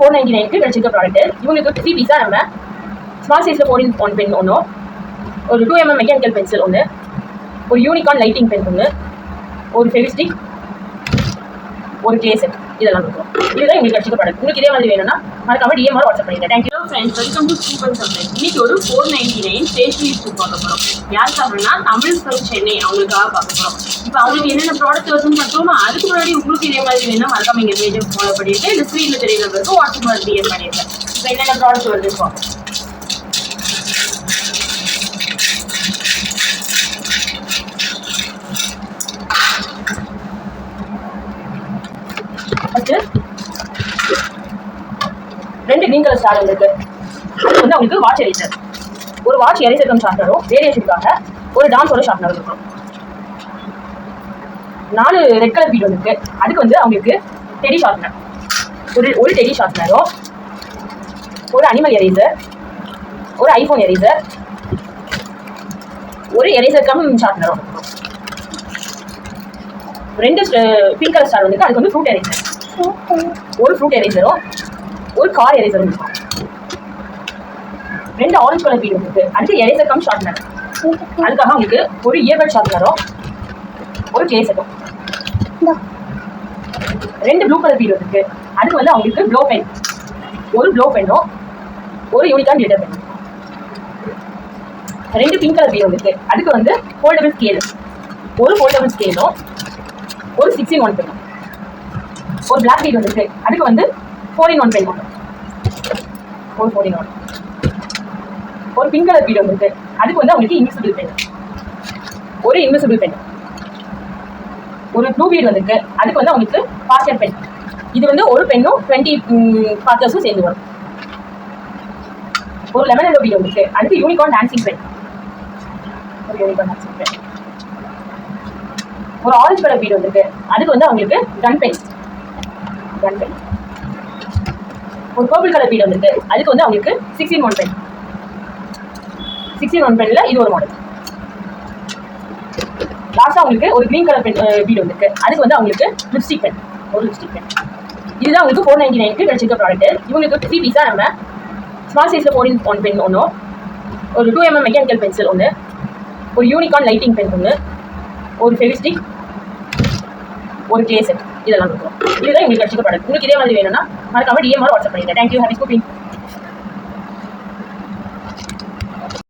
499 கிடைச்சிருக்க product. இவங்களுக்கு 3 பீஸா நம்ம small சைஸ்ல 4-in-1 பென் ஒன்றும், ஒரு 2mm மெக்கானிக்கல் பென்சில் ஒன்று, ஒரு யூனிகார்ன் லைட்டிங் பென் ஒன்று, ஒரு ஃபெவிஸ்டிக், ஒரு கிளே செட், இதெல்லாம் இருக்கும். இதுதான் எங்களுக்கு கிடைச்சிருக்க ப்ராடக்ட். உங்களுக்கு இதே மாதிரி வேணும்னா மறக்காம டிஎம்ஆர் வாட்ஸ்அப் பண்ணிடுங்க. Thank you friends, welcome to super supply. இன்னைக்கு ஒரு 499 ஸ்டேஷனரி ஸ்கூப் பார்க்க போகிறோம். யாருக்காகனா தமிழ் ஸ்கூல் சென்னை அவங்களுக்காக பார்க்க போகிறோம். இப்போ அவங்களுக்கு என்னென்ன ப்ராடக்ட் வருதுன்னு பார்த்தோம்னா, அதுக்கு முன்னாடி உங்களுக்கு இதே மாதிரி வேணும்னா மறக்காம எங்கள் பேஜை ஃபாலோ பண்ணிட்டு இந்த ஸ்க்ரீனில் தெரிய நம்பருக்கு வாட்ஸ்அப் டிஎம் பண்ணிடுங்க. இப்போ என்னென்ன ப்ராடக்ட் வருது இப்போ ஃபர்ஸ்ட் 2 கிரீன் கலர் ஸ்டார் இருக்கு. அது வந்து அவங்களுக்கு வாட்ச் எரேசர், ஒரு வாட்ச் எரேசர் கம் ஷார்ப்னரும் வேரியேஷனுக்காக ஒரு டான்ஸோட ஷார்ப்னர் இருக்கும். 4 ரெட் கலர் பீட் இருக்கு. அதுக்கு வந்து அவங்களுக்கு டெடி ஷார்ப்னர், ஒரு டெடி ஷார்ப்னரும், ஒரு அனிமல் எரேசர், ஒரு ஐபோன் எரேசர், ஒரு எரேசர் கம் ஷார்ப்னரும். 2 பிங்க் கலர் ஸ்டார் வந்து அதுக்கு வந்து ஃப்ரூட் எரேசர், ஒரு ஃப்ரூட் எரேசரும், ஒரு கார் எரேசரும் இருக்கும். 2 ஆரஞ்சு கலர் பீட் இருக்கு. அடுத்து எரேசர் கம் ஷார்ப்னர், அதுக்காக உங்களுக்கு ஒரு இயர்பட் ஷார்ப்னரும், ஒரு கிளே செட்டும். 2 ப்ளூ கலர் பீட் இருக்கு. அதுக்கு வந்து அவங்களுக்கு ப்ளோ பென், ஒரு ப்ளோ பென்னும், ஒரு unicorn glitter pen. 2 pink colour bead இருக்கு. அதுக்கு வந்து ஃபோல்டபிள் ஸ்கேல், ஒரு ஃபோல்டபிள் ஸ்கேலும், ஒரு 6-in-1 பென். ஒரு பிளாக் பீட் இருக்கு. அதுக்கு வந்து 4-in-1 பென் ஒன்று, ஒரு 4-in-1. ஒரு பிங்க் கலர் பீட் இருக்கு. அதுக்கு வந்து அவங்களுக்கு இன்விசிபிள் பென், ஒரு இன்விசிபிள் பென். ஒரு ப்ளூ பீட் இருக்கு. அதுக்கு வந்து அவங்களுக்கு பாஸ்டர் பென். இது வந்து ஒரு பென்னும் 20 பாஸ்டர்ஸும் சேர்ந்து வரும். ஒரு லெமன் எல்லோ பீட் இருக்கு. அதுக்கு யூனிகார்ன் டான்சிங் பென், ஒரு யூனிகார்ன் டான்சிங் பென். ஒரு ஆரஞ்சு கலர் பீட் இருக்கு. அதுக்கு வந்து அவங்களுக்கு கன் பென். ஒரு பர்பிள் கலர் பீட் இருக்கு. அதுக்கு வந்து அவங்களுக்கு 6-in-1 பென். 6-in-1 பென்ல இது ஒரு மாடல். லாஸ்டா அவங்களுக்கு ஒரு கிரீன் கலர் பென் பீட் இருக்கு. அதுக்கு வந்து அவங்களுக்கு லிப்ஸ்டிக் பென், ஒரு லிப்ஸ்டிக் பென். இதுதான் உங்களுக்கு 499 கிடைச்சிருக்க ப்ராடக்ட். இவங்களுக்கு 3 பீஸா நம்ம ஸ்மால் சைஸ்ல 4-in-1 பென் ஒன்றும், ஒரு 2mm மெக்கானிக்கல் பென்சில் ஒன்று, ஒரு யூனிகார்ன் லைட்டிங் பென் ஒன்று, ஒரு ஃபெவிஸ்டிக், ஒரு கிளே செட், இதெல்லாம் இருக்கும். இதுதான் எங்களுக்கு கிடைச்சிருக்க ப்ராடக்ட். உங்களுக்கு இதே மாதிரி வேணும்னா மறக்காம டிஎம்ஆர் வாட்ஸ்அப் பண்ணிடுங்க. Thank you, happy ஸ்கூப்பிங்.